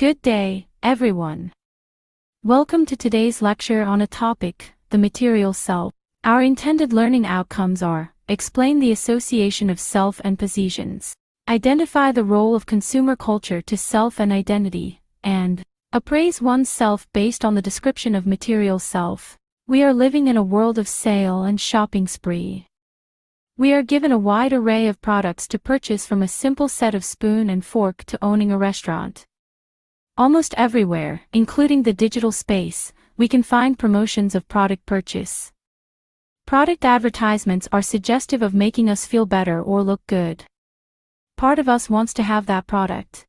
Good day, everyone. Welcome to today's lecture on a topic, the material self. Our intended learning outcomes are: explain the association of self and possessions, identify the role of consumer culture to self and identity, and appraise one's self based on the description of material self. We are living in a world of sale and shopping spree. We are given a wide array of products to purchase, from a simple set of spoon and fork to owning a restaurant. Almost everywhere, including the digital space, we can find promotions of product purchase. Product advertisements are suggestive of making us feel better or look good. Part of us wants to have that product.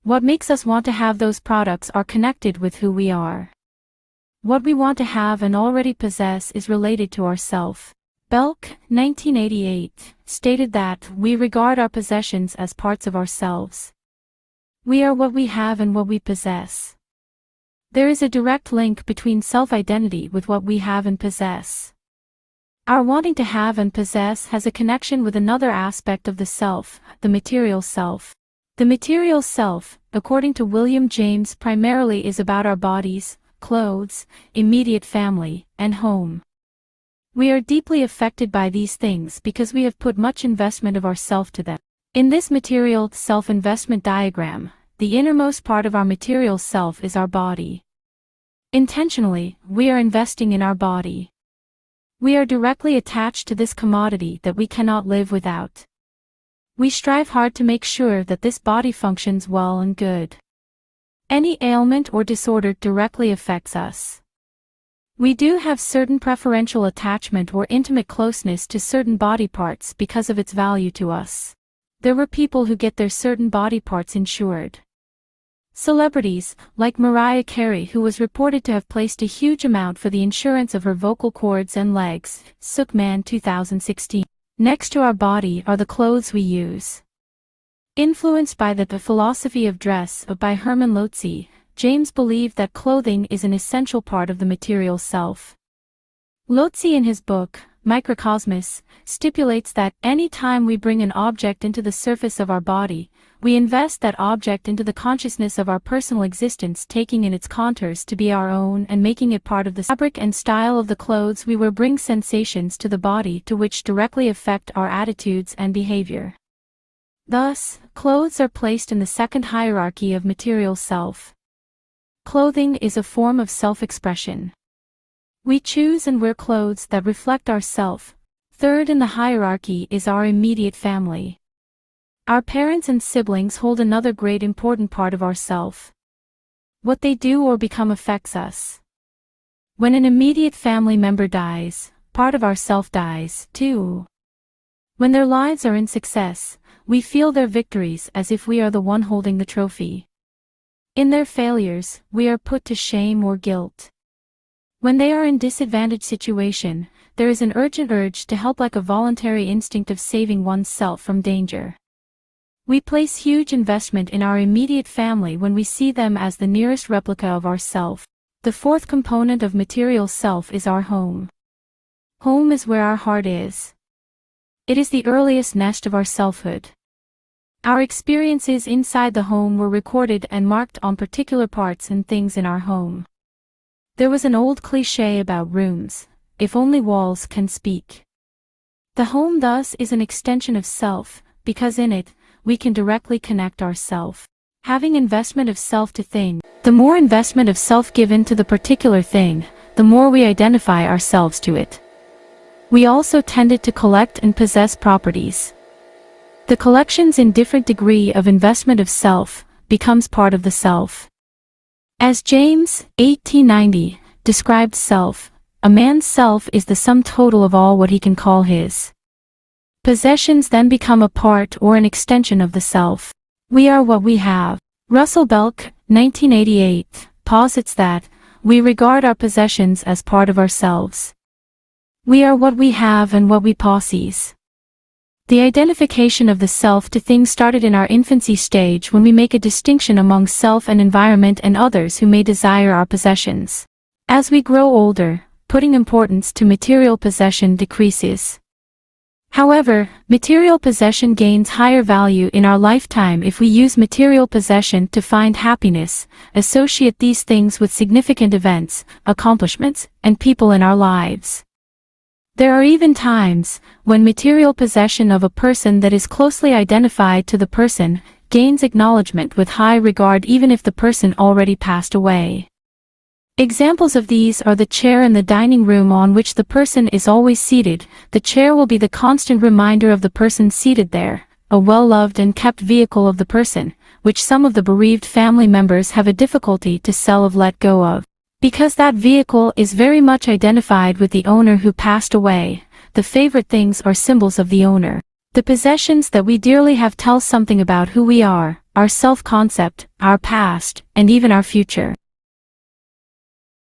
What makes us want to have those products are connected with who we are. What we want to have and already possess is related to ourself. Belk, 1988, stated that we regard our possessions as parts of ourselves. We are what we have and what we possess. There is a direct link between self-identity with what we have and possess. Our wanting to have and possess has a connection with another aspect of the self, the material self. The material self, according to William James, primarily is about our bodies, clothes, immediate family, and home. We are deeply affected by these things because we have put much investment of ourself to them. In this material self-investment diagram, the innermost part of our material self is our body. Intentionally, we are investing in our body. We are directly attached to this commodity that we cannot live without. We strive hard to make sure that this body functions well and good. Any ailment or disorder directly affects us. We do have certain preferential attachment or intimate closeness to certain body parts because of its value to us. There were people who get their certain body parts insured. Celebrities, like Mariah Carey, who was reported to have placed a huge amount for the insurance of her vocal cords and legs, Sookman 2016. Next to our body are the clothes we use. Influenced by the philosophy of dress by Hermann Lotze, James believed that clothing is an essential part of the material self. Lotze, in his book, Microcosmos, stipulates that any time we bring an object into the surface of our body, we invest that object into the consciousness of our personal existence, taking in its contours to be our own and making it part of the fabric and style of the clothes we wear. Bring sensations to the body to which directly affect our attitudes and behavior. Thus, clothes are placed in the second hierarchy of material self. Clothing is a form of self-expression. We choose and wear clothes that reflect our self. Third in the hierarchy is our immediate family. Our parents and siblings hold another great important part of our self. What they do or become affects us. When an immediate family member dies, part of our self dies, too. When their lives are in success, we feel their victories as if we are the one holding the trophy. In their failures, we are put to shame or guilt. When they are in disadvantaged situation, there is an urgent urge to help, like a voluntary instinct of saving one's self from danger. We place huge investment in our immediate family when we see them as the nearest replica of ourself. The fourth component of material self is our home. Home is where our heart is. It is the earliest nest of our selfhood. Our experiences inside the home were recorded and marked on particular parts and things in our home. There was an old cliché about rooms: if only walls can speak. The home thus is an extension of self, because in it, we can directly connect ourself. Having investment of self to thing, the more investment of self given to the particular thing, the more we identify ourselves to it. We also tended to collect and possess properties. The collections in different degree of investment of self, becomes part of the self. As James, 1890, described self, a man's self is the sum total of all what he can call his. Possessions then become a part or an extension of the self. We are what we have. Russell Belk, 1988, posits that we regard our possessions as part of ourselves. We are what we have and what we possess. The identification of the self to things started in our infancy stage, when we make a distinction among self and environment and others who may desire our possessions. As we grow older, putting importance to material possession decreases. However, material possession gains higher value in our lifetime if we use material possession to find happiness, associate these things with significant events, accomplishments, and people in our lives. There are even times when material possession of a person that is closely identified to the person gains acknowledgement with high regard even if the person already passed away. Examples of these are the chair in the dining room on which the person is always seated. The chair will be the constant reminder of the person seated there, a well-loved and kept vehicle of the person, which some of the bereaved family members have a difficulty to sell or let go of. Because that vehicle is very much identified with the owner who passed away, the favorite things are symbols of the owner. The possessions that we dearly have tell something about who we are, our self-concept, our past, and even our future.